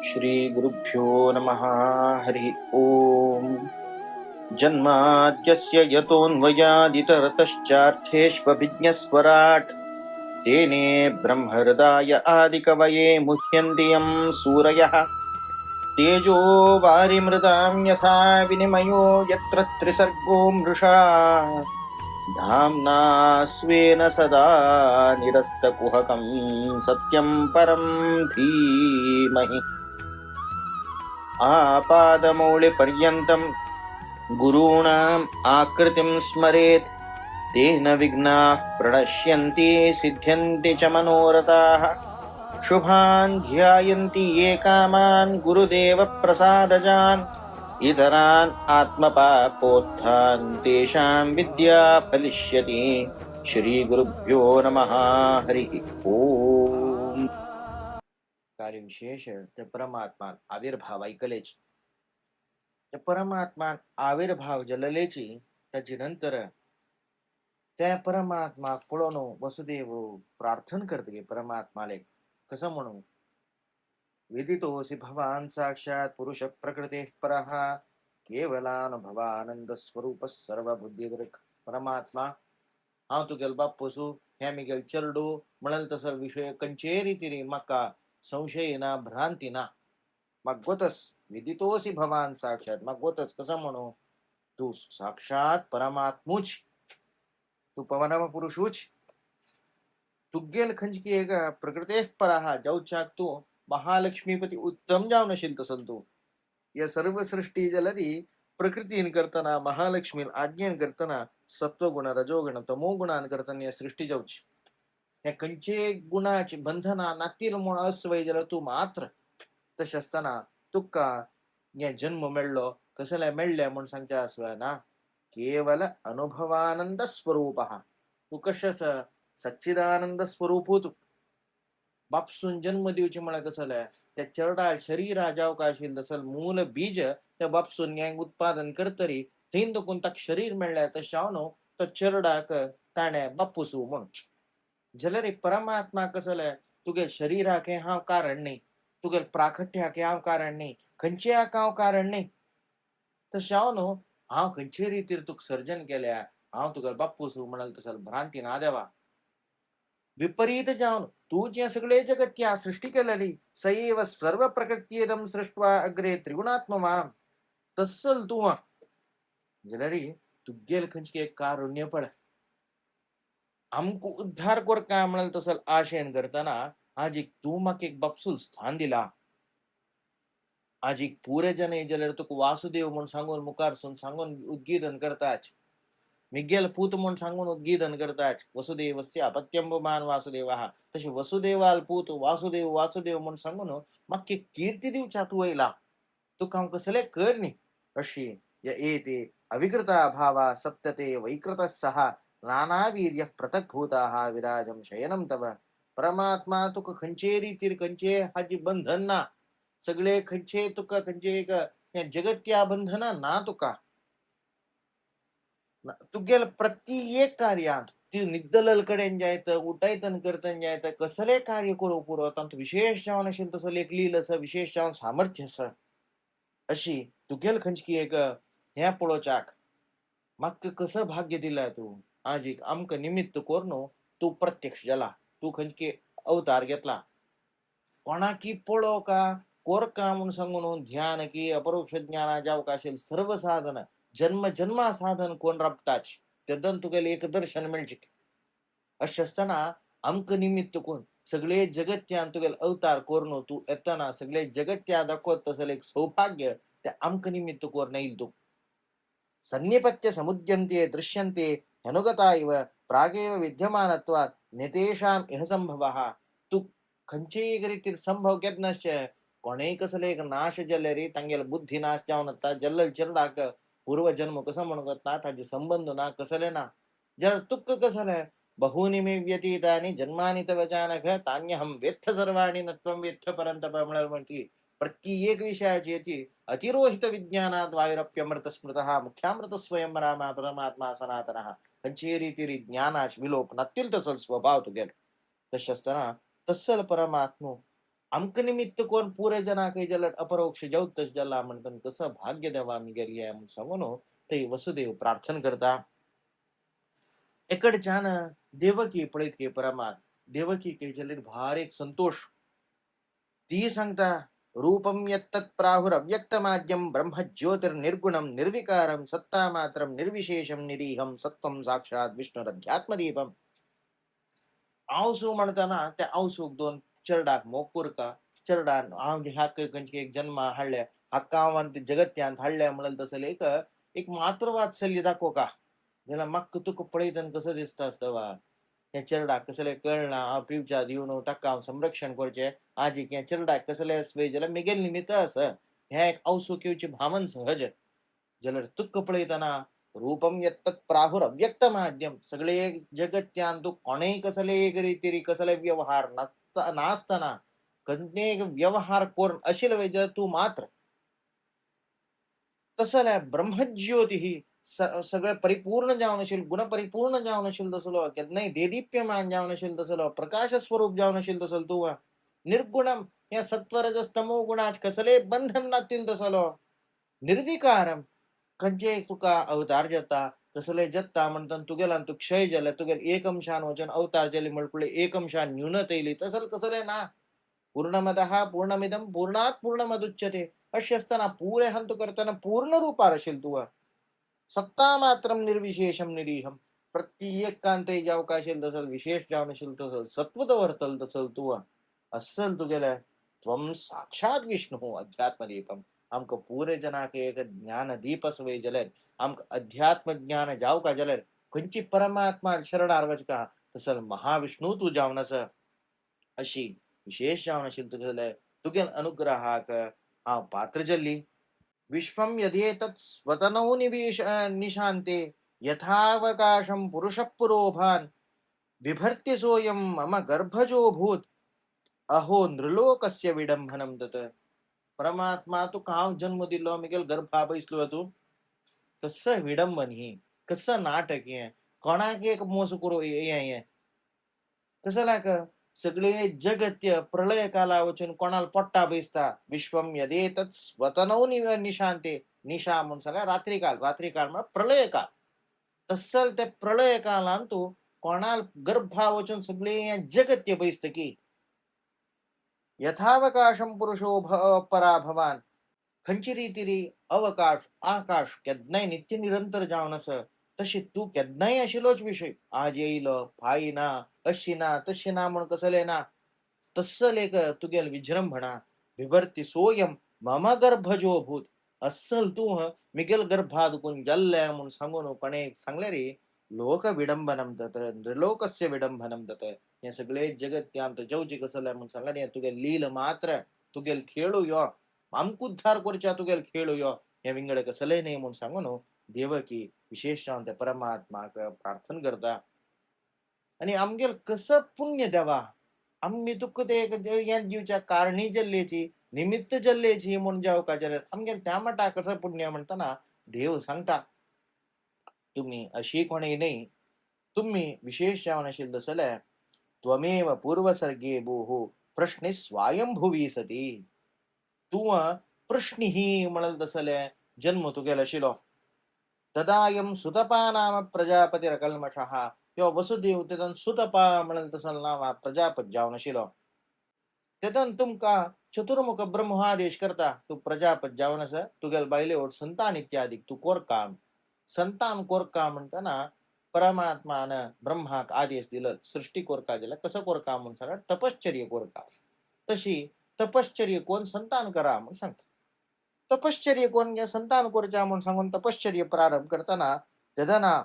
श्री गुरुभ्यो नमः। हरि ओम। जन्माद्यस्य यतोऽन्वयादितरतश्चार्थेष्वभिज्ञस्वराट् तेने ब्रह्महृदाय आदिकवये मुह्यन्ति यं सूरयः। तेजो वारिमृदां यथा विनिमयो यत्र त्रिसर्गो मृषा धाम्ना स्वेन सदा निरस्तकुहकं सत्यं परं धीमहि। आपादमौलिपर्यन्तं गुरूणाम् आकृतिं स्मरेत् तेन विघ्नाः प्रणश्यन्ति सिद्ध्यन्ति च मनोरथाः। शुभान् ध्यायन्ति ये कामान् गुरुदेवप्रसादजान् इतरान् आत्मपापोत्थान् तेषां विद्या फलिष्यति। श्रीगुरुभ्यो नमः। हरि ओम। कार्यविशेष ते परमात्मान आविर्भाव ऐकलेच. त्या परमात्मान आविर्भाव जललेची त्याची नंतर त्या परमात्मा पळोनो वसुदेव प्रार्थना करते परमात्माले कसं म्हणू. विदितोऽसि भवान् साक्षात् पुरुष प्रकृतेः परः केवलानुभवानंद स्वरूप सर्वबुद्धिदृक्. परमात्मा हा तू गेल बाप्पूसू ह्या मी गेल चरडू म्हणाल तसं विषय कंचेरी तिरी मका संशय ना भ्रांती ना मग गोतस. विदितोऽसि भवान् साक्षात मग गोतस कसं म्हणू. तू साक्षात परमात्मुच तू पवनम पुरुषूच तुगेल खंजकी एक प्रकृतेफ पराहा जाऊचाक तू महालक्ष्मीपती उत्तम जाऊ नशील तसल तू. या सर्व सृष्टी जलरी प्रकृतीन करताना महालक्ष्मी आज्ञान करताना सत्वगुण रजोगुण तमोगुणान करताना या सृष्टी जाऊची या कंचे गुणाची बंधना नातील म्हणून अस्वय जल तू मात्र तश असताना तुका या जन्म मिळलो कसला मिळल्या म्हणून सांगता असवा ना. केवल अनुभवानंद स्वरूप तू कशाच सच्चिदानंद स्वरूप तू बापसून जन्म देऊची म्हणा कसलं त्या चरडा शरीरा जाव का असेल तसल मूल बीज त्या बापसून न्याय उत्पादन करतरी तीन कोणता शरीर मिळल्या तर शावनो तर चरडाक ताण्या बापूसू म्हणून जलरे परमात्मा कसलं तुगे शरीराके हाव कारण नाही तुगे प्राकट्याके हाव कारण नाही खंचे हाव कारण नाही तर शावनो हाव खंचे रीतीर तुक सर्जन केल्या हाव तुगे बापूसू म्हणाल तसल भ्रांती ना द्यावा विपरीत जाऊन तू जे सगळे जगत त्या सृष्टी केलेली सैव सर्व प्रकृतीयदम सृष्टवा अग्रे त्रिगुणात्मवाम तसल तू जलरी तुगेल खंचके एक कारुण्य पड आमको उद्धार कोर काय म्हणाल तसल आशयन करताना आज एक तू मक एक बापसूल स्थान दिला. आज एक पुरे जन जलर तुक वासुदेव म्हणून सांगून मुखारसून सांगून उद्गीधन करताच मिगेल पूत म्हणून सांगून उद्गीधन करताच वसुदेवस्य अपत्यंबमान वासुदेवा तशी वसुदेवाल पूत वासुदेव वासुदेव म्हणून सांगून मग कीर्ती दिवच्या तू वयला तू काम कसले कर नी अशी या एते अविकृता भावा सप्तते वैकृत सहा नानावीर्य पृथक भूता विराजम शयनम तव. परमात्मा तुक खंचे रीतीर कंचे हाजी बंधन ना सगळे खंचे तुका खंचे एक जगत्या बंधना ना तुका तुगेल प्रत्येक कार्यात ती निद्दलल कडेन जायत उठायतन करतन जायत कसले कार्य करू पुरवतात विशेष जावन असेल तसं लेखलील असं विशेष जावन सामर्थ्य असं अशी तुगेल खंचकी एक ह्या पळोचाक मग कसं भाग्य दिलाय तू. आज एक अमक निमित्त कोरनो तू प्रत्यक्ष झाला तू खंचके अवतार घेतला कोणाकी पळो का कोर का म्हणून सांगून ध्यान की अपरोक्ष ज्ञानाच्या अवकाशेल सर्व साधन जन्म जन्मा साधन कोण रपताच त्यादन तुगेल एक दर्शन मिळचे अशा असताना अमक निमित्त कोण सगळे जगत्या तुगेल अवतार कोरनो तू येताना सगळे जगत्या दाखवत तसल एक सौभाग्य त्या अमक निमित्त कोर नाही तू. सन्निपत्य समुद्यन्ते दृश्यन्ते ह्यनुगता इव प्रागेव विद्यमानत्वात् नितेषाम् इह संभवः. तू खंचे रीतीर संभव केदनश्च कोणे कसले एक नाश जल्ले रे तंगेल बुद्धी नाश जावनता जल्ल चरडाक पूर्व जन्म कसं म्हणतात ताजे संबंध ना कसले ना जर तुक्क कसले बहूनि मे व्यतीतानि जन्मानि तव चानघ तान्यहं वेत्थ सर्वाणि नत्वं वेत्थ परंतप म्हणती प्रत्येक विषयाची याची अतिरोहित विज्ञानात वायुरप्यमृत स्मृतः मुख्यामृत स्वयं रामा परमात्मा सनातनः खंचे रीतीरी ज्ञानाश विलोप नतील तसल स्वभाव तुगेल तश असताना तसल परमात्मो आमक निमित्त कोण पुरे जना काही जल अपरोक्ष जेवतच ज्याला म्हणतात तसं भाग्य देवा आम्ही गेली आहे म्हणून सांगून ते वसुदेव प्रार्थना करता. एकडच्यान देवकी पळीत के परमात देवकी के जलेर भार एक संतोष ती सांगता रूपम यत्तत् प्राहुरव्यक्तमाद्यं ब्रह्म ज्योतिर्निर्गुणं निर्विकारं सत्ता मात्रं निर्विशेषं निरीहं सत्वं साक्षात विष्णुरध्यात्मदीपम. आवसू म्हणताना त्या आवसूक दोन चरडाक मोकूर का चरडान ह्या कंची एक जन्म हाडल्या हक्कावंत जगत्यांत हाडल्या म्हणाल तसं एक मातृवात्सल्य दाखव का ज्याला मग तुक पळयतन कसं दिसता असतं त्या चरडाक कसले कळना पिवच्या दिवन ताका संरक्षण करचे आजी या चरडाक कसले स्वे जाल्यार मिगेल निमित्त असं ह्या एक अवसूक येवची भामन सहज जाल्यार तुक पळयतना रूपम यत्तत् प्राहुर अव्यक्त माध्यम सगळे जगत्यान तू कोणेय कसले एक रीती कसले व्यवहार नासतना कसले व्यवहार कोण अशिल वेळ तू मात्र तसं नाही ब्रह्मज्योती ही सगळं परिपूर्ण जावन असेल गुण परिपूर्ण जावन असेल तसलो नाही देदीप्यमान जावन असेल तसलो प्रकाश स्वरूप जावन असेल तसल तू निर्गुणम या सत्वरजस्तमो गुणाच कसले बंधन नातील तसलो निर्विकारम खंचे तुका अवतार जाता कसले जत्ता म्हणतात तुगेला तू क्षय झाला तुगेल एकमशान वचन अवतार झाले म्हणपुळे एकमशान न्यूनत येईल तसल कसले ना पूर्णमदः पूर्णमिदम पूर्णात पूर्णमदुच्यते अशी असताना पुरे हंत करताना पूर्ण रूपार असेल तू सत्ता मात्रम निर्विशेषम निरीहम प्रत्येक कांते जाव का असेल तसल विशेष जाव नसेल तसल सत्वत वर्तल तसल तू असल तू गेलाय त्वम साक्षात विष्णू अध्यात्मदीपम आमक पूरे जना के एक ज्ञान दीप असवे जलेर आमक अध्यात्म ज्ञान जाव का जलेर खंची परमात्मा शरण आरवच का तसल महाविष्णू तू जावनस अशी विशेष जावन असेल तुझे तुगेल अनुग्रहाक हांव पात्र जल्ली विश्वम यदेतत् स्वतनौ निशान्ते यथावकाशं पुरुषः पुरोभान बिभर्ति सोऽयं मम गर्भजो भूत अहो नृलोकस्य विडंबनम तत. परमात्मा तू काव जन्म दिलो मिगेल गर्भा बैसलो तू कसं विडंबन ही कसं नाटक हे कोणाक एक मोस करू ये कसं लाग सगळे जगत्य प्रलय काला वचून कोणाला पोट्टा बैसता विश्वम यदेतत् स्वतनौ निशांते निशा म्हणून सांगा रात्री काल म्हणजे प्रलय काल तसल ते प्रलय कालान तू कोणाल गर्भा वचून सगळे जगत्य बैसत की यथावकाशम पुरुषो परा भवान खंची रीती अवकाश आकाश केदनाय नित्य निरंतर जावन असं तशी तू केदनाय आशिलोच विषय आज येईल फाईना अशिना तशिना म्हणून कसले ना तस्सल एक तुगेल विजृंभणा विभरती सोयम मम गर्भजो भूत अस्सल तू मिगेल गर्भा दुखून जल्ल्या म्हणून सांगून पण एक सांगले रे लोक विडंबनम दत लोकस्य विडंबनम दत हे सगळे जगत त्यांत जेवची कसल्या म्हणून सांगले तुगे लील मात्र तुगेल खेळू यो आमकुद्धार करच्या तुगेल खेळू यो हे विंगड कसले नाही म्हणून सांगून देवकी विशेष त्या परमात्माक प्रार्थना करता आणि आमगेल कसं पुण्य द्यावा आम्ही तुक ते जीवच्या कारणी जल्लेची निमित्त जल्लेची म्हणून जाव का जल आमगेल त्या मटा कसं पुण्य म्हणताना देव सांगता तुम्ही अशी कोणी नाही तुम्ही विशेष जावन असेल दसल्या त्वमेव पूर्वसर्गे भूः प्रश्ने स्वयंभुवी सती तू प्रश्नी ही म्हणल दसल्या जन्म तुगेल अशिलो तदायम सुतपा नाम प्रजापतिरकल्मषः किंवा वसुदेव तेतन सुतपा म्हणल तसल नावा प्रजापत जावन अशिलो तेतन तुमका चतुर्मुख ब्रह्मादेश करता तू प्रजापत जावन अस तुगेल बायले ओट संतान इत्यादी तू कोर काम संतान कोरका म्हणताना परमात्मान ब्रह्माक आदेश दिलं सृष्टी कोरका दिला कसं कोरका म्हणून सांगा तपश्चर्य कोरका तशी तपश्चर्य कोण संतान करा म्हणून सांगतो तपश्चर्य कोण या संतान कोरच्या म्हणून सांगून तपश्चर्य प्रारंभ करताना तेदना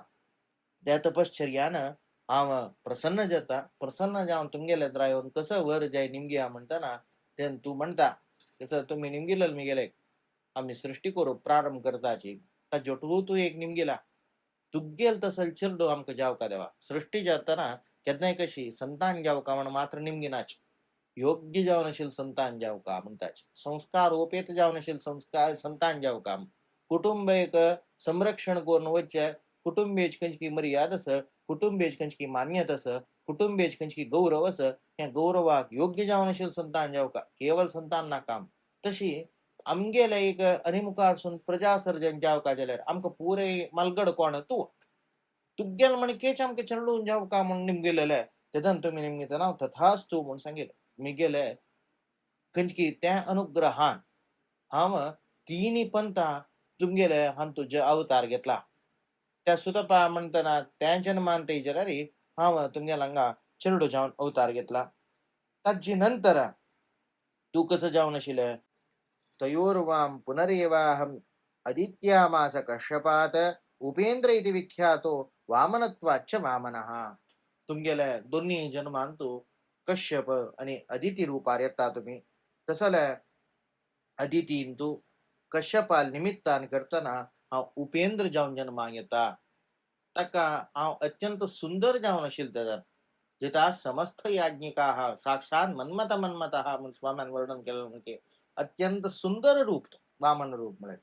त्या तपश्चर्यानं हांव प्रसन्न जाता प्रसन्न जावन तुमगेले येऊन कसं वर जाय निमग्या म्हणताना ते तू म्हणता तसं तुम्ही निमगिल मी गेले आम्ही सृष्टी करू प्रारंभ करताची जोटू तू एक निमगेला तुगेल तसल चिरडो आमक जावका देवा सृष्टी जाताना केदनाय कशी संतान जावका म्हण मात्र निमगिनाच योग्य जावन असेल संतान जावका म्हणताच संस्कार ओपेत जावन असेल संस्कार संतान जावका कुटुंब एक संरक्षण करून वच्चे कुटुंबेच कंचकी मर्याद अस कुटुंबेच कंचकी मान्यत अस कुटुंबेच खंयची गौरव अस त्या गौरवाक योग्य जावन असेल संतान जावका केवल संतान ना काम तशी आमगेले एक आनी मुखारसून प्रजा सर्जन जावका जाल्यार आमकां पुरे मालगड कोण तूं तुगेल म्हण केच आमकां चंडून जावका म्हण निमगेलेले तेदन तुमी निमगे नाव तथास्तु म्हण सांगितलं मिगेले खंयची त्या अनुग्रहान हांव तिनी पंथा तुमगेले हांव तुजे अवतार घेतला त्या सुतपा म्हणतना त्या जन्मान तेजर रे हांव तुमगेल हांगा चेडूं जावन अवतार घेतला ताजे नंतर तू कसं जावन आशिल्लें तयोर्वाम पुनरेवाहम आदित्यामास कश्यपात उपेंद्र इति विख्यातो वामनत्वाच्च वामनः तुमगेले दोन्ही जन्मान तू कश्यप आणि अदिती रूपार येता तुम्ही तसले अदितीन तू कश्यपाल निमित्तान करतना हांव उपेंद्र जावन जन्माक येता ताका हांव अत्यंत सुंदर जावन आशिल्लो तेदन जिता समस्त याज्ञिकाः साक्षात मन्मथः म्हूण स्वाम्यान वर्णन केलें म्हणजे अत्यंत सुंदर रूप वामन रूप म्हळें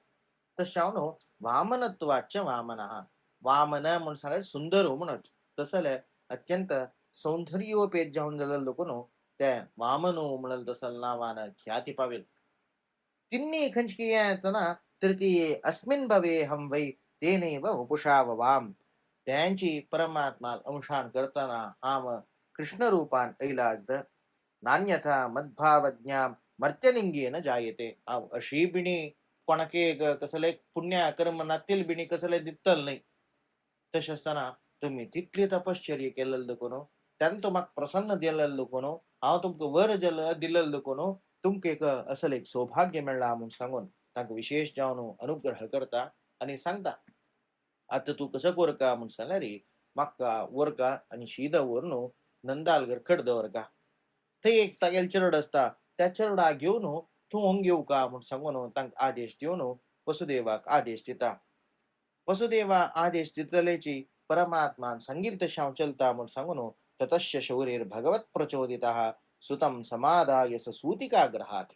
तशें हांव न्हू वामनत्वाच्च वामनः वामन म्हूण सांगलें सुंदर म्हणत तसले अत्यंत सौंदर्योपेत जावन जाल्यार लोक न्हू ते वामनो म्हणून तसल नावान ख्याती पावेल तिन्नी खंयची येतना तृतीये अस्मिन् भवे हम वै तेनैव वपुषा ववाम त्यांची परमात्मा अंशान करताना हांव कृष्ण रूपान ऐलाद नान्यथा मद्भावज्ञाम मर्त्यलिंगेन जायते हांव अशी बिणी कोणाके कसले पुण्य कर्म नातील बिणी कसले दितल नाही तशें आसतना तुम्ही तितली तपश्चर्या केलेलो कोण त्यान म्हाका प्रसन्न दिलेलो कोण हांव तुमकां वर दिलेलो कोण तुमकां एक असल एक सौभाग्य मेळ्ळा म्हूण सांगून तांकां विशेष जावन अनुग्रह करता आनी सांगता आता तू कसं कोरका म्हूण सांगल्यार म्हाका व्हरका आनी शीदा व्हरून नंदालगर खड दवरका थंय एक तागेल चरड आसता त्या चरडा घेवन तूं होंग घेवका म्हूण सांगून तांकां आदेश दिवन वसुदेवाक आदेश दिता वसुदेवा आदेश दितलेची परमात्मान सांगील तशें हांव चलता म्हूण सांगून ततश्च शौरीर भगवत प्रचोदितः सुतम समादाय सूतिकाग्रहात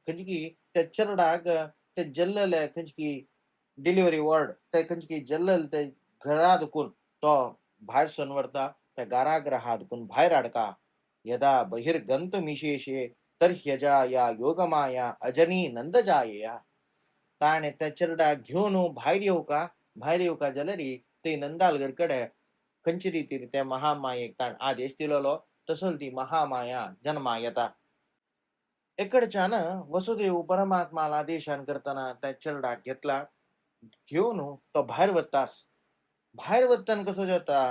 खंयची त्या चरडाक ते जल्लले खंयची डिलिव्हरी वॉर्ड ते खंयची जल्लल ते घरा दुखून तो भायर सरून व्हरता त्या घराग्रहा दुखून भायर हाडका यदा बहिर्गंतुमिशेषे तर्ह्यजा या योगमाया अजनी नंदजायया ताणे त्या चरडाक घेवन भायर येवका जाल्यार ते नंदालगर कडे खंयचे रितीन त्या महामायेक ताण आदेश दिलेलो तसो ती महामाया जन्मा येता एकडच्यान वसुदेव परमात्माला आदेशान करताना त्या चरडाक घेतला घेवन तो भायर वतास भायर वतना कसो जाता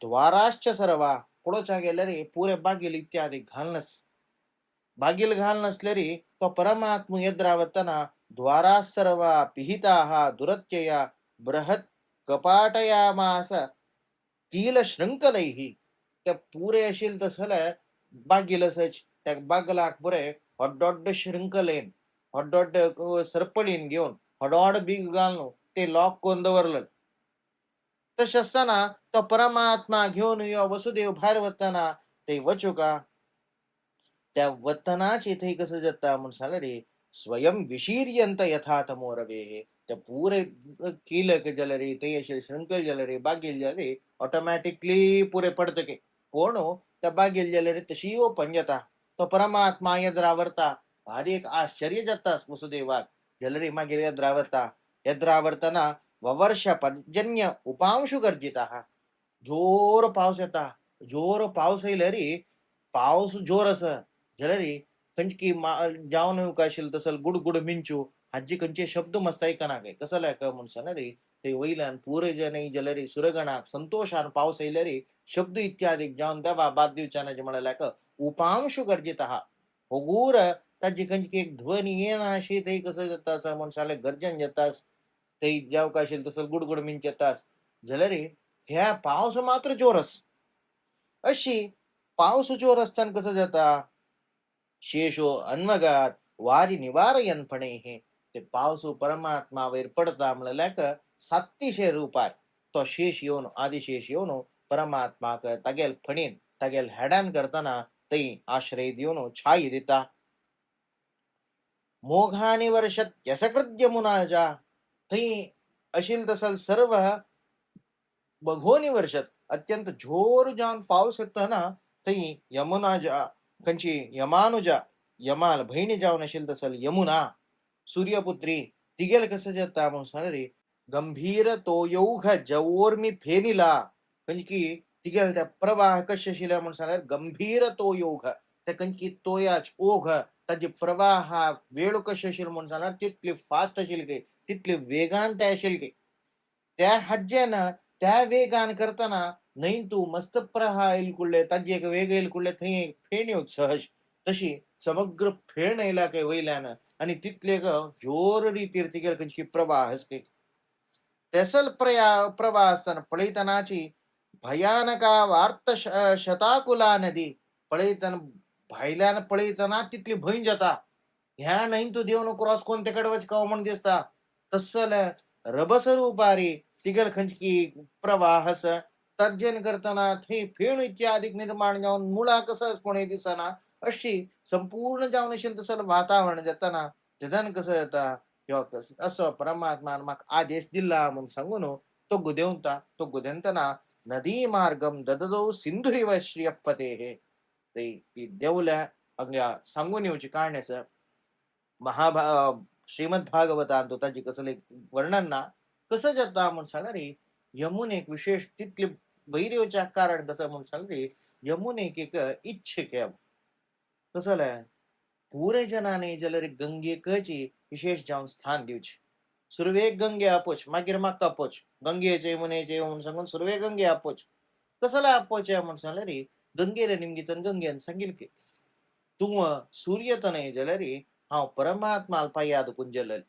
द्वाराश्च सर्वा पळोवच्या गेल्यार पुरे बागील इत्यादी घालनस बागील घाल नसल्यार तो परमात्म येद रावतना द्वारा सर्वा पिहिताः दुरत्यया बृहत कपाटयामास तील शृंखलैः त्या पुरे आशिल्ले तसले बागील असच त्या बागलाक पुरे हड्डोड्ड शृंखलेन हड्डोड्ड सरपळीन घेवन हडोड बीग घालून ते लॉक करून दवरलं तशें आसतना तो परमात्मा घेवन यो वसुदेव भायर वतना ते वचुका त्या वतनाची थंय कसं जाता म्हूण सांगल्यार स्वयं विशीर्यंत यथा तमोरवे त्या पुरे कीलक जाल्यार थंय अशें शृंखल जाल्यार बागील जाल्यार ऑटोमॅटिकली पुरे पडतके पूण त्या बागील जाल्यार तशी ओपन जाता तो परमात्मा येद रावरता भारी एक आश्चर्य जाता वसुदेवाक जाल्यार मागीर येद रावरतना ववर्ष पर्जन्य उपांशु गर्जिता जोर पावस येता जोर पावस येयल्यार पावस जोर आसा जाल्यार खंयची जावन येवका आशिल्लो तसो गुडगुड मिंचू हाजी खंयचे शब्द मस्त आयकना काय कसो लायक म्हूण सांगल्यार ते वयल्यान पुरे जन जाल्यार सुरगणाक संतोषान पावस येयल्यार शब्द इत्यादी जावन देवा बाद दिवच्यान म्हळ्यार उपांशु गर्जिता होगूर ताजी खंयची एक ध्वनी येना अशी थंय कसो जाता म्हूण सांगल्यार गर्जन जातास ते जावका आशिल्लो तसो गुडगुड मिंच येतास जाल्यार ह्या पावस मात्र जोरस अशी पावस जोर आसतना कसं जाता शेषो अन्वगात वारी निवारयन फणेः ते पावस परमात्मा वयर पडता म्हणल्यार सात्तीशे रुपार तो शेष येवन आदिशेष येवन परमात्माक तागेल फणीन तागेल हेडान करताना थंय आश्रय दिवन छाय दिता मोघानी वर्षत यसकृत्य मुनाजा थंय आशिल्लो तसो सर्व बघोनी वर्षत अत्यंत जोर जावन पावस येतना थंय यमुनाजा खंयची यमानुजा यमाल भयणी जावन आशिल्ली तसल यमुना सूर्यपुत्री तिगेल कसं जाता म्हणून सांगरी गंभीर तोयौघ जवोर्मी फेनिला म्हणजे की तिगेल त्या प्रवाह कशे आशिल्ले म्हणून सांगल्यार गंभीर तोयौघ त्या खंयची तोयाच ओघ ताजे प्रवाह वेळ कशे आशिल्लो म्हणून सांगल्यार तितली फास्ट आशिल्ली की तितले वेगान ते आशिल्ले की त्या हज्जेन त्या वेगान करतना न्हय तू मस्त प्रवाह येयले कुडले ताजे एक वेग येयले कुडले थंय एक फेण येवंक सहज तशी समग्र फेण येयला के वयल्यान आणि तितले जोर रितीर तिगेल खंयची प्रवाह असके तेसल प्रवाह असताना पळयतनाची भयानका वार्त शताकुला नदी पळयतना भायल्यान पळयतना तितली भंय जाता ह्या न्हय तू देवन क्रॉस कोण ते कडेन वचका म्हण दिसता तसल रभसरूपारी तिगेल खंयची प्रवाह आस तर्जन करतना थंय फेण इत्यादीक निर्माण जावन मुळाक सहजपणे दिसना अशी संपूर्ण जावन आशिल्लें तसं वातावरण जातना तेदान कसं जाता असो परमात्मान म्हाका आदेश दिला म्हूण सांगून तो गुदेवता तो गुदेंतना नदी मार्गम दददो सिंधुरिव श्रियप्पते ती देवल्या हांगा सांगून येवची कारण आसा महाभा श्रीमद भागवतांत ताची कसले वर्णन ना कसं जाता म्हूण सांगल्यार यमुनेक विशेष तितली वयर येवच्या कारण कसं म्हूण सांगल्यार यमुनेक एक इच्छिक कसं जालें पुरे जनांनी जाल्यार गंगेकची विशेष जावन स्थान दिवचे सुरवेक गंगे आपोच मागीर म्हाका आपोच गंगेचे यमुनेचे म्हणून सांगून सुरवे गंगे आपोच कसला आपोचे म्हणून सांगल्यार गंगेर निमगितन गंगेन सांगिल की तू सूर्य न्हय जाल्यार हांव परमात्माल पायया दुखून जल्लय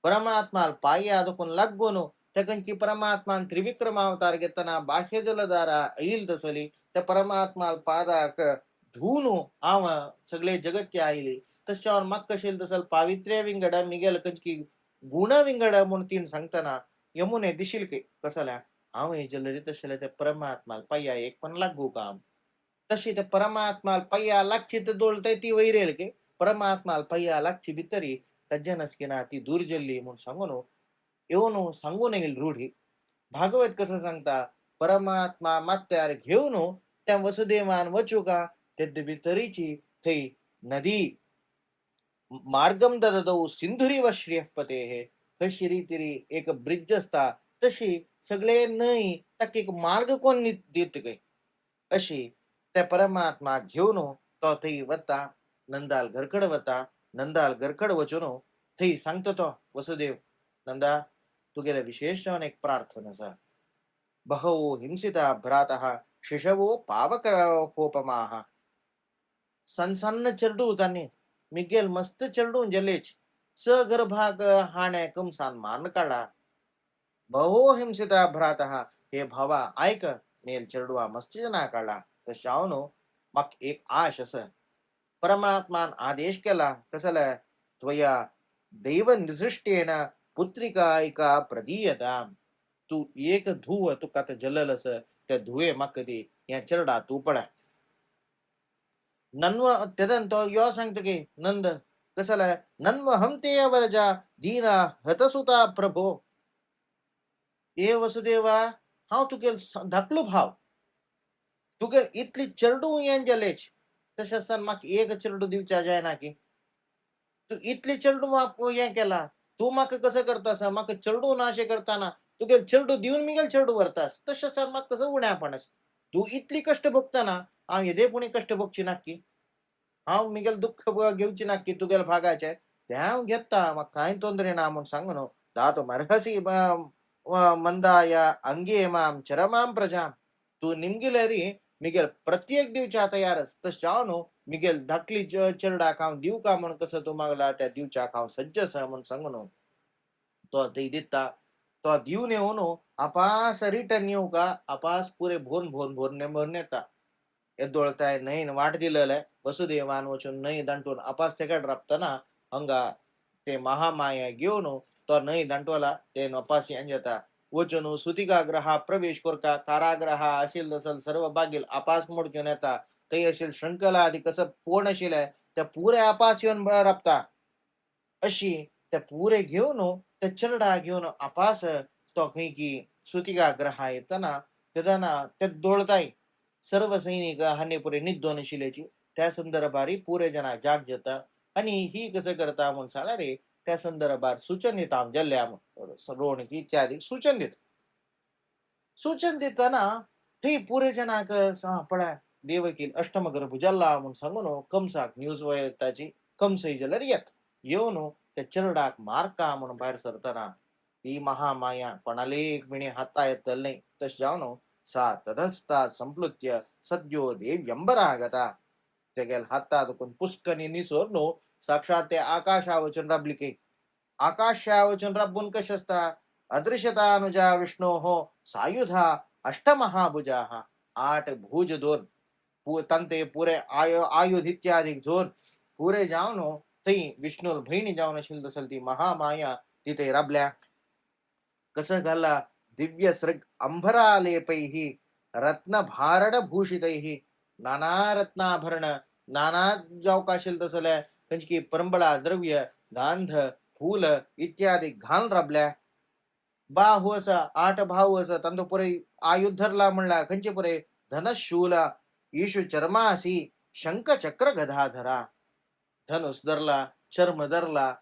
परमात्माल पायया दुखून लागून तेकंची परमात्मान त्रिविक्रम अवतार घेतना बाह्य जलधारा येईल तसली त्या परमात्माल पादाक धुवन हांव सगळे जगत्य आयली तशें म्हाका कशें तसल पावित्र्य विंगड मिगेल खंयची गुण विंगड म्हूण तीन सांगतना यमुने दिशील की कसल्या हांव हे जल्लरी तशें त्या परमात्माल पायया एक पण लागू काम तशी त्या परमात्माल पय्या लागची तर दोळतय ती वैरेल की परमात्माल पय्या लागची भितरी तज्जनच की ना ती दूर जल्ली म्हणून सांगून येऊन सांगून येईल रूढी भागवत कसं सांगता परमात्मा मात्यार घेऊन त्या वसुदेवान वचुका ते भितरीची थंय नदी मार्गम दददौ सिंधुरीव श्रीयपते कशी रितीरी एक ब्रिज असता तशी सगळे न्हय ताका एक मार्ग कोण दित काय अशी त्या परमात्मा घेऊन तो थंय वता नंदाल घरकड वता नंदाल घरकड वचून थंय सांगता तो वसुदेव नंदा तुगेले विशेष जावन एक प्रार्थना आसा बहवो हिंसिता भ्रातः शिशवो पावकोपमाः सन्न चरडू तांणी मिगेल मस्त चरडू जलेच सगर्भाग हाणे कमसान मारन काढा बहो हिंसिता भ्रातः हे भावा ऐक मेल चरडवा मस्त जना काढला तशावन म्हाका एक आश आसा परमात्मान आदेश केला कसला त्वया दैव निसृष्टेन पुत्रिका एका प्रदीयता तू एक धुव तुका जल्लल आस त्या धुवे म्हाका दी या चरडा तू पडा नन्व तेदन तो यो सांगता की नंद कसला नन्व हमते वरजा दीना हतसुता प्रभो ए वसुदेवा हांव तुगेल धाकलो भाव तुगेल इतली चरडू येन जलेच तशें आसतना म्हाका एक चरडू दिवचा जायना की तू इतली चरडू म्हाका हें केला तू म्हाका कसं करतास म्हाका चरडू ना अशें करताना तुगेल चरडू दिवन मिगेल चरडू व्हरतास तशें आसतना म्हाका कसं उण्यापणस तू इतली कश्ट भोगतना हांव येदेपुणी कश्ट भोगची ना की हांव मिगेल दुःख घेवची ना की तुगेल भागाचे ते हांव घेता म्हाका कांय तोंदरे ना म्हूण सांगून दातो मरहसी मंदाया अंगे माम चरमाम प्रजाम तू निमगिलेरी मिगेल प्रत्येक दिवच्या तयारच तशें हांव न्हू मिगेल धाकली चरडाक हांव दिव का म्हूण कसो तूं मागला त्या दिवच्याक हांव सज्ज आसा म्हूण सांगून तो थंय दिता तो दिवन येवन आपास रिटर्न येवका आपास पुरे भोवन भोवन भोवन भरून येता एदोळताय न्हंयन वाट दिलेले वसुदेवान वचून न्हंय दांटून आपास तेकड राबतना हांगा ते महामाया घेवन तो न्हंय दांटवला ते अपास हें जाता वचून सुतिकाग्रहा प्रवेश करता कारागृहा आशिल तसल सर्व बागील आपास मोडक्यून येता थंय आशिल शृंखला आदी कसं पूर्ण आशिल्ले त्या पुरे आपास येवन राबता अशी त्या पुरे घेवन त्या चरडा घेवन आपास तो खंय की सुतिकाग्रहा येतना तेदाना ते दोळताय सर्व सैनिक हाने पुरे निद्दोन शिलेची त्या संदर्भारी पुरे जना जाग जेता आणि ही कसं करता म्हणून सांगा रे त्या संदर्भात सूचन देता जल्ल्या रोणकी इत्यादी सूचन देताना ते पुरे जनाक पळा देवकील अष्टम गर्भ जल्ला म्हणून सांगून कमसाक न्यूज वयताची कमसई जलर येऊन त्या चरडाक मारका म्हणून बाहेर सरताना ती महामाया कोणाला एक मिणी हाता येतल नाही तस जाऊन सा तदस्ता संप्लुत्य सद्यो देव्यंबरागता ते गेल हातात पुष्कनी निसोर साक्षात ते आकाशावचन राबलिके आकाशावचन राबून कश असता अदृश्यतानुजा विष्णो हो सायुधा अष्टमहाभुजा आठ भुज दोन तंते पुरे आयुध इत्यादी जोर पुरे जाऊन थई विष्णू बहिणी जाऊन असेल तसल ती महामाया तिथे राबल्या कसं घाला दिव्य सृग अंभरालेपैही रत्न भारड भूषितैही नाना रत्नाभरण नाना जावकाशील तसल कंचकी परंबळा द्रव्य गांध फूल इत्यादी घाल राबल्या बाहु असं आठ भाऊ असं तंदो पुरे आयुधरला म्हणला खंचे पुरे धनशूल ईशु चर्मासी शंख चक्र गधाधरा धनुष धरला चर्म धरला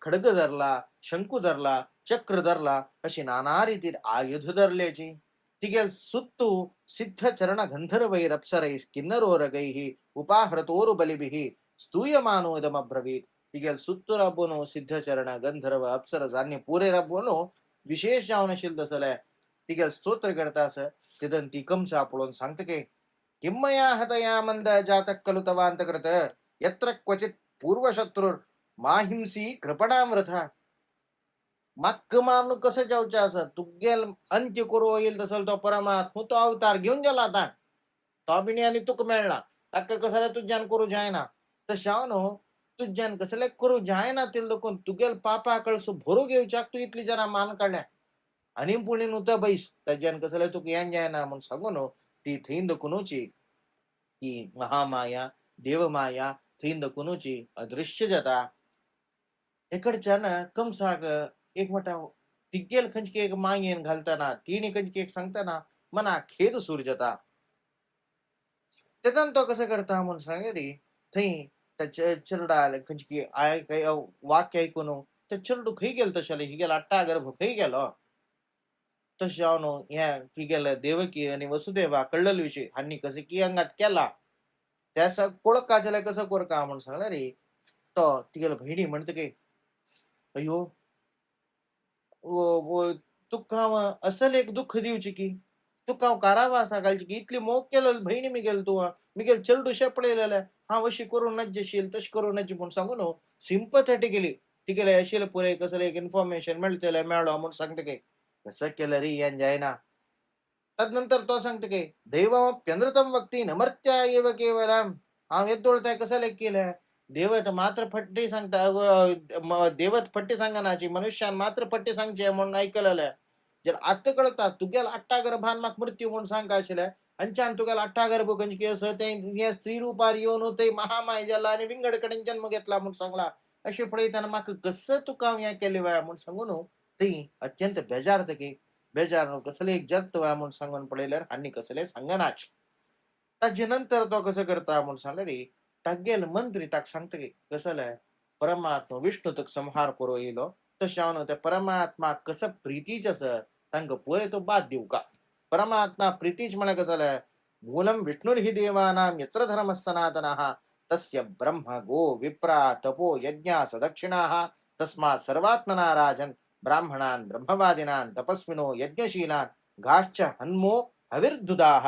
खडग धरला शंकू धरला चक्र धरला अशी नाना रीतीत आयुध धरल्याची तिगेल सुत्तू सिद्ध चरण गंधर्वैरप्सरै किन्नरोरगैः उपाहृतोरु बलिभिः स्तूयमानोदमब्रवीत तिगेल सुत्तू रब्बोनो सिद्ध चरण गंधर्व अप्सर जान्य पुरे रब्बोनो विशेष जाऊन असेल तसलं तिगेल स्तोत्र करतास तिदन ती कम सापडून सांगत के किम्मया हतया मंद जातक कलुतवांत करत यत्र क्वचित पूर्वशत्रुर माहिंसी कृपणामृथा मक्क मारणू कसं जाऊच्या असं तुगेल अंत्य करू येईल तसल तो परमात्मा तो अवतार घेऊन गेला आता तो बिणी आणि तुक मिळला तक्क कसले तुझ्यान करू जायना तर शावनो तुझ्यान कसले करू जायना ते लोक तुगेल पापा कळसू भरू घेऊच्या तू इथली जरा मान काढल्या आणि पुणे नुत बैस त्याच्यान कसले तुक यान जायना म्हणून सांगून ती थैंद कुणूची ती महामाया देवमाया थैंद कुणूची अदृश्य जता इकडच्यान कम साग एक मोठा तिगेल खंचकी एक मागेन घालताना तिने खंचकी एक सांगताना मना खेद सूर्यता त्यातन तो कसं करता म्हणून सांगे रे थई त्या चरडा खंचकी आय काही वाक्य ऐकून त्या चरडू खै गेल तशाले ही गेला अट्टा गर्भ खै गेलो तस जाऊन ह्या की गेलं देवकी आणि वसुदेवा कळल विषय हानी कसे की अंगात केला त्यास कोळक काजला कसं कोर का म्हणून सांगला रे तो तिगेल बहिणी म्हणते की अयो तुका असल एक दुःख दिवची की तुका कारावा सांगायची की इतली मोग केलं बहिणी मी गेल तू मी गेल चरडू शेपडेलेला हा वशी करून नज्जशील तश करून नज्ज म्हणून सांगून सिंपथेटिक गेली तिकडे असेल पुरे कसं एक इन्फॉर्मेशन मिळतेला मिळालं म्हणून सांगते की कसं केलं रे यान जायना तदनंतर तो सांगतो की दैवमप्यनृतम वक्ती नमर्त्या एव केवलम हा एद्दोळताय कसं केलं देवत मात्र फट्टी सांगता देवत फट्टी सांगनाची मनुष्यान मात्र फट्टी सांगचे म्हणून ऐकलेलं जर आता कळता तुगेल अट्टा गर्भान माक मृत्यू म्हणून सांगा आशिल्या अंचान तुगेल अट्टा गर्भ कंज की असं ते स्त्री रूपार येऊन होते महामाय झाला आणि विंगडकडे जन्म घेतला म्हणून सांगला असे पुढे त्यानं माक कसं तुका या केले वया म्हणून सांगून ते अत्यंत बेजारत की बेजार कसले एक जगत वया म्हणून सांगून पडेल आणि कसले सांगनाच त्याच्यानंतर तो कसं करता म्हणून सांगलं रे तग्गेल मंत्री ताक सांगत की कसलं परमात्मा विष्णू तक संहार करू येलो तशावन त्या परमात्मा कसं प्रीतीच असं तांक पुरे तो बाद देऊ का परमात्मा प्रीतीच म्हणा कसं मूलम विष्णुर्हि देवानां यत्र धर्म सनातनः तस्य ब्रह्म गो विप्रा तपो यज्ञा सदक्षिणाः तस्मात् सर्वात्मना राजन ब्राह्मणान ब्रह्मवादिनान तपस्विनो यज्ञशीलान घाश्च हन्मो हविर्दुदाः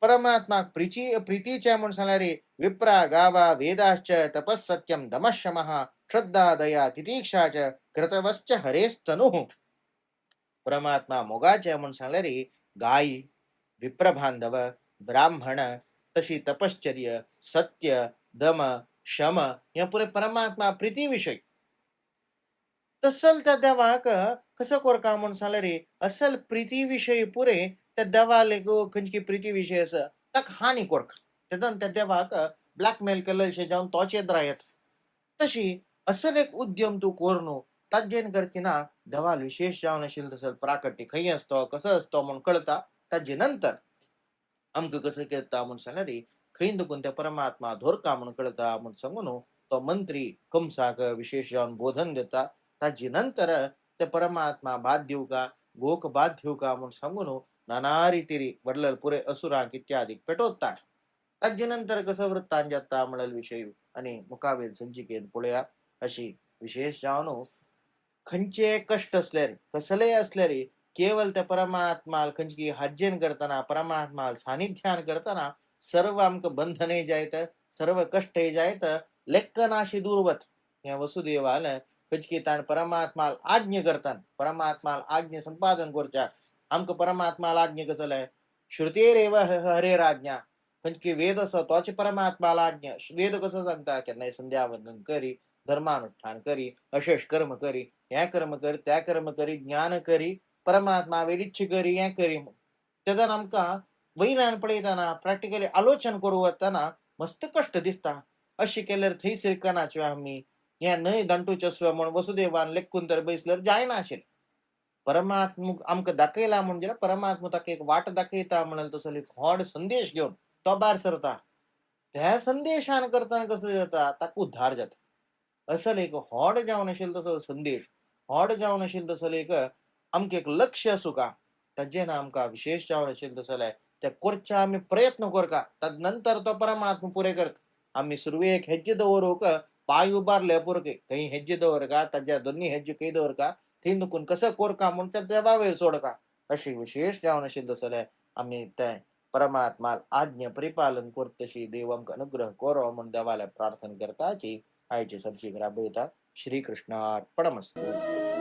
परमात्मा प्रीतीच्या म्हणून सांगला रे विप्रा गावा वेदाश्च तपस्सत्यम दमशमः श्रद्धा दया तितीक्षा च कृतवश्च हरेस्तनुः परमात्मा मोगाच्या म्हणून सांगला रे गाय विप्रबांधव ब्राह्मण तशी तपश्चर्य सत्य दम शम या पुरे परमात्मा प्रीती विषय तसल त्या देवाक कसं कोरका म्हणून सांगला रे असल प्रीती विषयी पुरे त्या देवाले खंचकी प्रीती विषय असं तक हानी कोरक त्यातून त्या देवाक ब्लॅकमेल केलं जाऊन तोच येत राहत तशी असल एक उद्यम तू कोरनो ताजेन करतना देवाला विशेष जावन आशिल्लें तसं प्राकट्य खंय असतो कसं असतो म्हणून कळता. ताजे नंतर आमकां कसं करता म्हणून सांगल्यार खंय दुखून त्या परमात्मा धोरता म्हणून कळता म्हणून सांगून तो मंत्री कंसाक विशेष जावन बोधन देता. ताजे नंतर ते परमात्मा भात दिवं का गोक भात दिवं का म्हणून सांगून नाना रितीरी वडलल पुरे असुरांक इत्यादी पेटोवता. ताजे नंतर कसं वृत्तांत जाता म्हणल विषय आणि मुखावेल संचिकेन पळया. अशी विशेष जावन खंयचे कष्ट असल्यार कसलेय असल्यार केवळ त्या परमात्माल खंयची हाज्यन करतना परमात्माल सानिध्यान करतना सर्व आमकां बंधने जायत सर्व कष्ट जायत लेक्कनाशी दूरवत हे वसुदेवाल खंयची ताण परमात्माल आज्ञ करता परमात्माल आज्ञ संपादन करच्या आमकां परमात्माल आज्ञ कसले श्रुतेरेव हरेराज्ञा खंयची वेद आसा तोच परमात्माल आज्ञा वेद कसो सांगता केन्नाय संध्या वंदन करी धर्मानुष्ठान करी अशेष कर्म करी हे कर्म कर त्या कर्म करी ज्ञान करी परमात्मा वेदिच्छ करी हे करी तेदन आमकां वयल्यान पळयतना प्रॅक्टिकली आलोचन करूं वतना मस्त कष्ट दिसता. अशें केल्यार थंय शिरकनाच्यो आमी हे न्हय दांटूचे म्हण वसुदेवान लेखून तर बसल्यार जायना आशिल्लें. परमात्मा आमकां दाखयला म्हणजे परमात्मा ताका एक वाट दाखयता म्हणल तसो एक व्हड संदेश घेवन तो भायर सरता. त्या संदेशान करतना कसं जाता ताका उद्धार जाता. असल एक व्हड जावन आशिल्लो तसो संदेश व्हड जावन आशिल्लो तसो एक आमकां एक लक्ष्य आसूं का ताजेर आमकां विशेष जावन आशिल्लो तसो ते करचे आमी प्रयत्न करता ताजे नंतर तो परमात्मा पुरे करता. आमी सुरवेक हेज्जे दवरूंक पाय उबारले पुरके खंय हेज्जे दवरका ताज्या दोन्ही हेज्जे खंय दवरका थंय नुकून कसं कोरका म्हूण त्या देवा वयर सोडका. अशी विशेष जावन आशिल्लो तसो आमी ते परमात्मा आज्ञा परिपालन करतशी देव आमकां अनुग्रह करो म्हूण देवाला प्रार्थना करताची आयचे सब्जेक्ट राबयता. श्री कृष्णार्पणमस्तु.